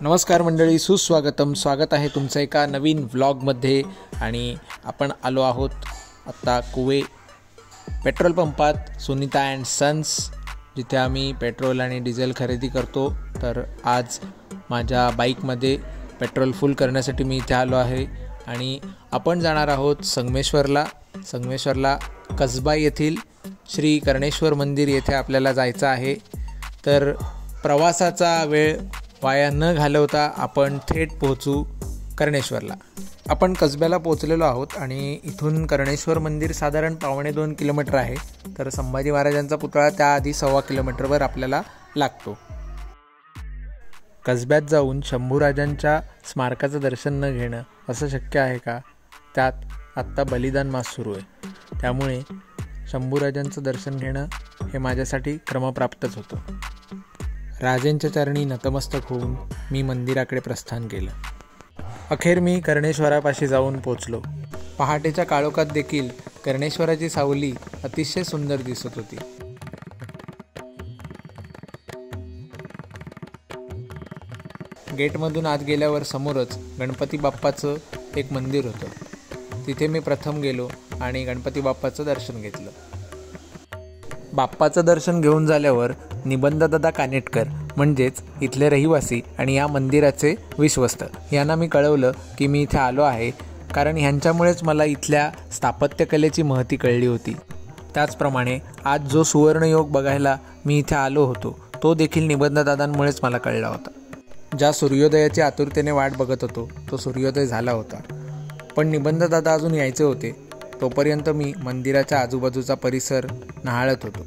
नमस्कार मंडळी, सुस्वागतम. स्वागत आहे तुमचं एका नवीन व्लॉगमध्ये. आणि आपण आलो आहोत आत्ता कुवे पेट्रोल पंपात, सुनीता अँड सन्स, जिथे आम्ही पेट्रोल आणि डिझेल खरेदी करतो. तर आज माझ्या बाईकमध्ये पेट्रोल फुल करण्यासाठी मी इथे आलो आहे आणि आपण जाणार आहोत संगमेश्वरला कसबा येथील श्री कर्णेश्वर मंदिर येथे आपल्याला जायचं आहे. तर प्रवासाचा वेळ वाया न घालवता आपण थेट पोहोचू कर्णेश्वरला. आपण कसब्याला पोहोचलेलो आहोत आणि इथून कर्णेश्वर मंदिर साधारण 2.25 किलोमीटर आहे. तर संभाजी महाराजांचा पुतळा त्याआधी 1.25 किलोमीटरवर आपल्याला लागतो. कसब्यात जाऊन शंभूराजांच्या स्मारकाचं दर्शन न घेणं असं शक्य आहे का? त्यात आत्ता बलिदान मास सुरू आहे, त्यामुळे शंभूराजांचं दर्शन घेणं हे माझ्यासाठी क्रमप्राप्तच होतं. राजेंच्या चरणी नतमस्तक होऊन मी मंदिराकडे प्रस्थान केलं. अखेर मी कर्णेश्वरापाशी जाऊन पोचलो. पहाटेच्या काळोखात देखील कर्णेश्वराची सावली अतिशय सुंदर दिसत होती. गेटमधून आत गेल्यावर समोरच गणपती बाप्पाचं एक मंदिर होतं. तिथे मी प्रथम गेलो आणि गणपती बाप्पाचं दर्शन घेतलं. बाप्पाचं दर्शन घेऊन झाल्यावर निबंधदादा कानेटकर म्हणजेच इथले रहिवासी आणि या मंदिराचे विश्वस्त यांना मी कळवलं की मी इथे आलो आहे, कारण ह्यांच्यामुळेच मला इथल्या स्थापत्यकलेची महती कळली होती. त्याचप्रमाणे आज जो सुवर्णयोग बघायला मी इथे आलो होतो तो देखील निबंधदादांमुळेच मला कळला होता. ज्या सूर्योदयाची आतुरतेने वाट बघत होतो तो सूर्योदय झाला होता, पण निबंधदादा अजून यायचे होते. तोपर्यंत मी मंदिराच्या आजूबाजूचा परिसर न्याहाळत होतो.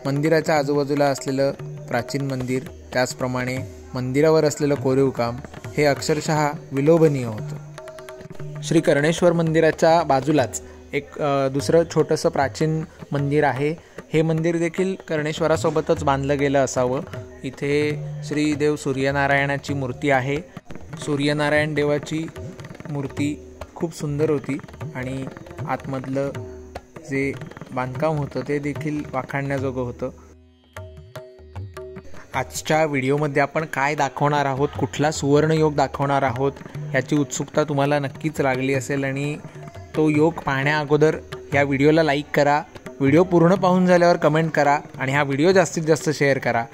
मंदिराच्या आजूबाजूला असलेलं प्राचीन मंदिर, त्याचप्रमाणे मंदिरावर असलेलं कोरीव काम हे अक्षरशः विलोभनीय होतं. श्री कर्णेश्वर मंदिराच्या बाजूलाच एक दुसरं छोटंसं प्राचीन मंदिर आहे. हे मंदिर देखील कर्णेश्वरासोबतच बांधलं गेलं असावं. इथे श्रीदेव सूर्यनारायणाची मूर्ती आहे. सूर्यनारायण देवाची मूर्ती खूप सुंदर होती आणि आतमधलं जे बांधकाम होतं ते देखील वाखाणण्याजोगं होतं. आजच्या व्हिडिओमध्ये आपण काय दाखवणार आहोत, कुठला सुवर्णयोग दाखवणार आहोत याची उत्सुकता तुम्हाला नक्कीच लागली असेल आणि तो योग पाहण्या अगोदर या व्हिडिओला लाईक करा. व्हिडिओ पूर्ण पाहून झाल्यावर कमेंट करा आणि हा व्हिडिओ जास्तीत जास्त शेअर करा.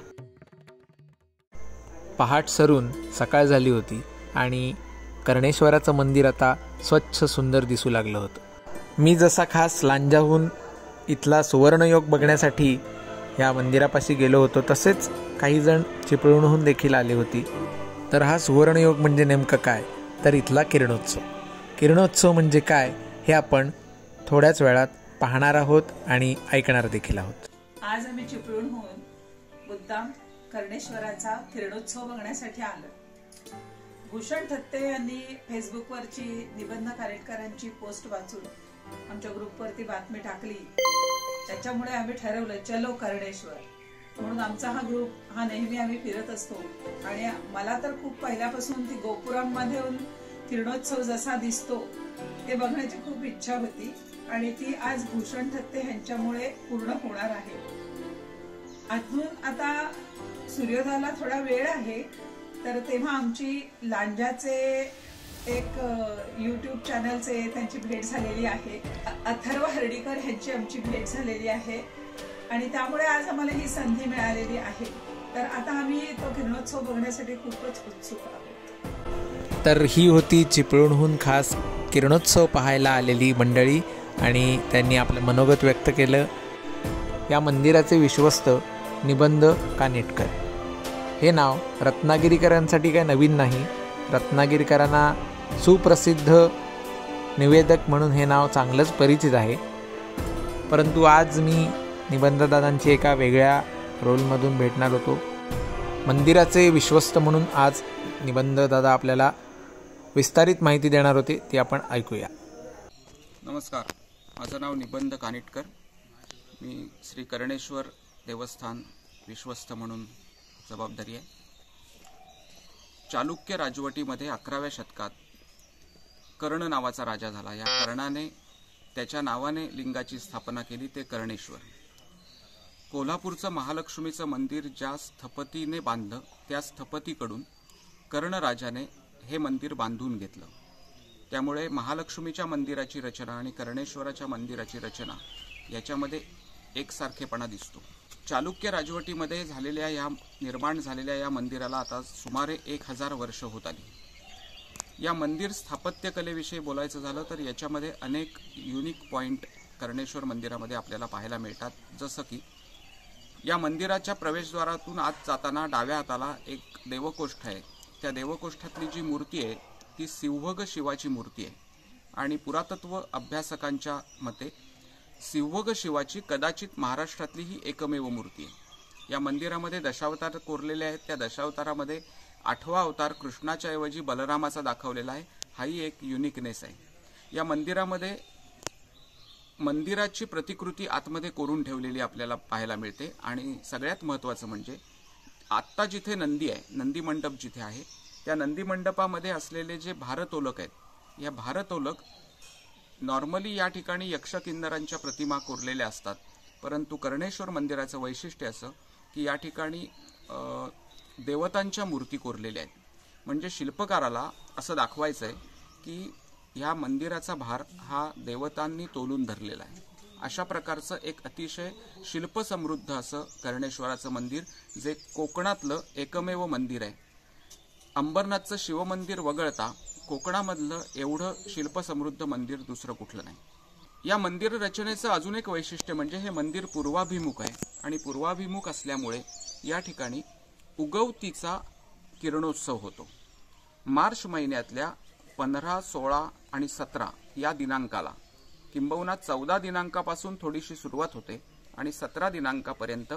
पहाट सरून सकाळ झाली होती आणि कर्णेश्वराचं मंदिर आता स्वच्छ सुंदर दिसू लागलं होतं. मी जसा खास लांजाहून इथला सुवर्णयोग बघण्यासाठी या मंदिरापाशी गेलो होतो, तसेच काही जण चिपळूणहून देखील आले होते. तर हा सुवर्णयोग म्हणजे नेमकं काय, तर इथला किरणोत्सव. किरणोत्सव म्हणजे काय हे आपण थोड्याच वेळात पाहणार आहोत आणि ऐकणार देखील आहोत. आज आम्ही चिपळूणहून मुद्दाम कर्णेश्वराचा किरणोत्सव बघण्यासाठी आलो. भूषण थत्ते यांनी फेसबुकवरची निबंध कानेटकरांची पोस्ट वाचून आमच्या ग्रुपवरती बातमी टाकली. त्याच्यामुळे आम्ही ठरवलं चलो कर्णेश्वर म्हणून. आमचा हा ग्रुप नेहमी आम्ही फिरत असतो आणि मला तर खूप पहिल्यापासून ती गोपुरांमध्ये किरणोत्सव जसा दिसतो ते बघण्याची खूप इच्छा होती आणि ती आज भूषण थत्ते यांच्यामुळे पूर्ण होणार आहे. अजून आता सूर्योदयाला थोडा वेळ आहे, तर तेव्हा आमची लांजाचे एक यूट्यूब चॅनलचे त्यांची भेट झालेली आहे. अथर्व हर्डीकर यांची आमची भेट झालेली आहे आणि त्यामुळे आज आम्हाला ही संधी मिळालेली आहे. तर आता आम्ही तो किरणोत्सव बघण्यासाठी खूपच उत्सुक आहोत. तर ही होती चिपळूणहून खास किरणोत्सव पाहायला आलेली मंडळी आणि त्यांनी आपलं मनोगत व्यक्त केलं. या मंदिराचे विश्वस्त निबंध कानेटकर हे नाव रत्नागिरीकरांसाठी काय नवीन नाही. रत्नागिरीकरांना सुप्रसिद्ध निवेदक म्हणून हे नाव चांगलंच परिचित आहे. परंतु आज मी निबंधदादांची एका वेगळ्या रोलमधून भेटणार होतो. मंदिराचे विश्वस्त म्हणून आज निबंधदादा आपल्याला विस्तारित माहिती देणार होते, ती आपण ऐकूया. नमस्कार, माझं नाव निबंध कानेटकर. मी श्री कर्णेश्वर देवस्थान विश्वस्त म्हणून जबाबदारी आहे. चालुक्य राजवटीमध्ये 11व्या शतकात कर्ण नावाचा राजा झाला. या कर्णाने त्याच्या नावाने लिंगाची स्थापना केली, ते कर्णेश्वर. कोल्हापूरचं महालक्ष्मीचं मंदिर ज्या स्थपतीने बांधलं त्या स्थपतीकडून कर्णराजाने हे मंदिर बांधून घेतलं. त्यामुळे महालक्ष्मीच्या मंदिराची रचना आणि कर्णेश्वराच्या मंदिराची रचना याच्यामध्ये एकसारखेपणा दिसतो. चालुक्य राजवटीमध्ये निर्माण झालेल्या या मंदिराला आता सुमारे 1000 वर्ष होत आली. या मंदिर स्थापत्यकलेविषयी बोलायचं झालं तर याच्यामध्ये अनेक युनिक पॉइंट कर्णेश्वर मंदिरामध्ये आपल्याला पाहायला मिळतात. जसं की या मंदिराच्या प्रवेशद्वारातून आत जाताना डाव्या हाताला एक देवकोष्ठ आहे. त्या देवकोष्ठातली जी मूर्ती आहे ती सिंहग शिवाची मूर्ती आहे आणि पुरातत्व अभ्यासकांच्या मते सिंहग शिवाची कदाचित महाराष्ट्रातली ही एकमेव मूर्ती आहे. या मंदिरामध्ये दशावतार कोरलेले आहेत. त्या दशावतारामध्ये 8वा अवतार कृष्णाच्या ऐवजी बलरामाचा दाखवलेला आहे. हाही एक युनिकनेस आहे. या मंदिरामध्ये मंदिराची प्रतिकृती आतमध्ये कोरून ठेवलेली आपल्याला पाहायला मिळते आणि सगळ्यात महत्त्वाचं म्हणजे आत्ता जिथे नंदी आहे, नंदी मंडप जिथे आहे, त्या नंदी मंडपामध्ये असलेले जे भारतोलक आहेत, या भारतोलक नॉर्मली या ठिकाणी यक्ष किन्नरांच्या प्रतिमा कोरलेल्या असतात. परंतु कर्णेश्वर मंदिराचं वैशिष्ट्य असं की या ठिकाणी देवतांच्या मूर्ती कोरलेल्या आहेत. म्हणजे शिल्पकाराला असं दाखवायचं आहे की ह्या मंदिराचा भार हा देवतांनी तोलून धरलेला आहे. अशा प्रकारचं एक अतिशय शिल्पसमृद्ध असं कर्णेश्वराचं मंदिर, जे कोकणातलं एकमेव मंदिर आहे. अंबरनाथचं शिवमंदिर वगळता कोकणामधलं एवढं शिल्पसमृद्ध मंदिर दुसरं कुठलं नाही. या मंदिर रचनेचं अजून एक वैशिष्ट्य म्हणजे हे मंदिर पूर्वाभिमुख आहे आणि पूर्वाभिमुख असल्यामुळे या ठिकाणी उगवतीचा किरणोत्सव होतो. मार्च महिन्यातल्या 15, 16 आणि 17 या दिनांकाला, किंबहुना 14 दिनांकापासून थोडीशी सुरुवात होते आणि 17 दिनांकापर्यंत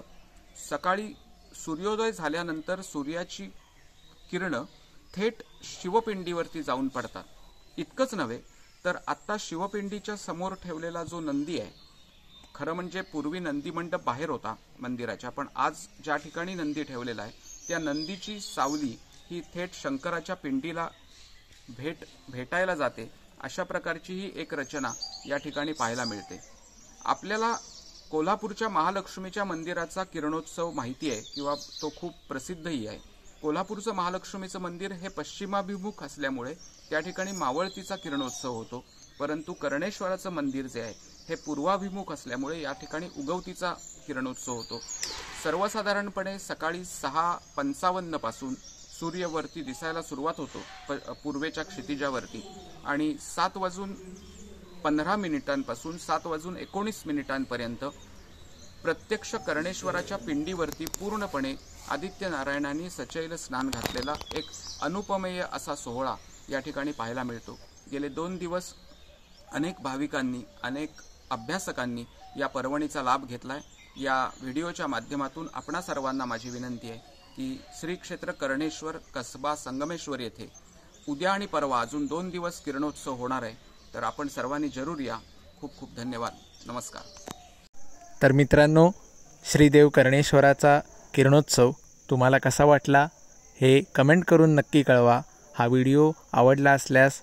सकाळी सूर्योदय झाल्यानंतर सूर्याची किरणं थेट शिवपिंडीवरती जाऊन पडतात. इतकंच नव्हे तर आत्ता शिवपिंडीच्या समोर ठेवलेला जो नंदी आहे, खरं म्हणजे पूर्वी नंदी मंडप बाहेर होता मंदिराच्या, पण आज ज्या ठिकाणी नंदी ठेवलेला आहे त्या नंदीची सावली ही थेट शंकराच्या पिंडीला भेटायला जाते. अशा प्रकारची ही एक रचना या ठिकाणी पाहायला मिळते. आपल्याला कोल्हापूरच्या महालक्ष्मीच्या मंदिराचा किरणोत्सव माहिती आहे किंवा तो खूप प्रसिद्धही आहे. कोल्हापूरचं महालक्ष्मीचं मंदिर हे पश्चिमाभिमुख असल्यामुळे त्या ठिकाणी मावळतीचा किरणोत्सव होतो. परंतु कर्णेश्वराचं मंदिर जे आहे हे पूर्वाभिमुख असल्यामुळे या ठिकाणी उगवतीचा किरणोत्सव होतो. सर्वसाधारणपणे सकाळी 6:55 पासून सूर्यवरती दिसायला सुरुवात होतो पूर्वेच्या क्षितिजावरती आणि 7:15 पासून 7:19 प्रत्यक्ष कर्णेश्वराच्या पिंडीवरती पूर्णपणे आदित्य नारायणांनी सचैल स्नान घातलेला एक अनुपमेय असा सोहळा या ठिकाणी पाहायला मिळतो. गेले 2 दिवस अनेक भाविकांनी, अनेक अभ्यासकांनी या पर्वणीचा लाभ घेतलाय. या व्हिडिओच्या माध्यमातून आपणा सर्वांना माझी विनंती आहे की श्री क्षेत्र कर्णेश्वर कसबा संगमेश्वर येथे उद्या आणि परवा अजून 2 दिवस किरणोत्सव होणार आहे. तर आपण सर्वांनी जरूर या. खूप खूप धन्यवाद. नमस्कार. तर मित्रांनो, श्रीदेव कर्णेश्वराचा किरणोत्सव तुम्हाला कसा वाटला हे कमेंट करून नक्की कळवा. हा व्हिडिओ आवडला असल्यास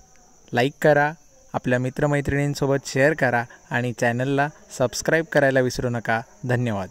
लाईक करा, आपल्या मित्रमैत्रिणींसोबत शेअर करा आणि चॅनलला सबस्क्राईब करायला विसरू नका. धन्यवाद.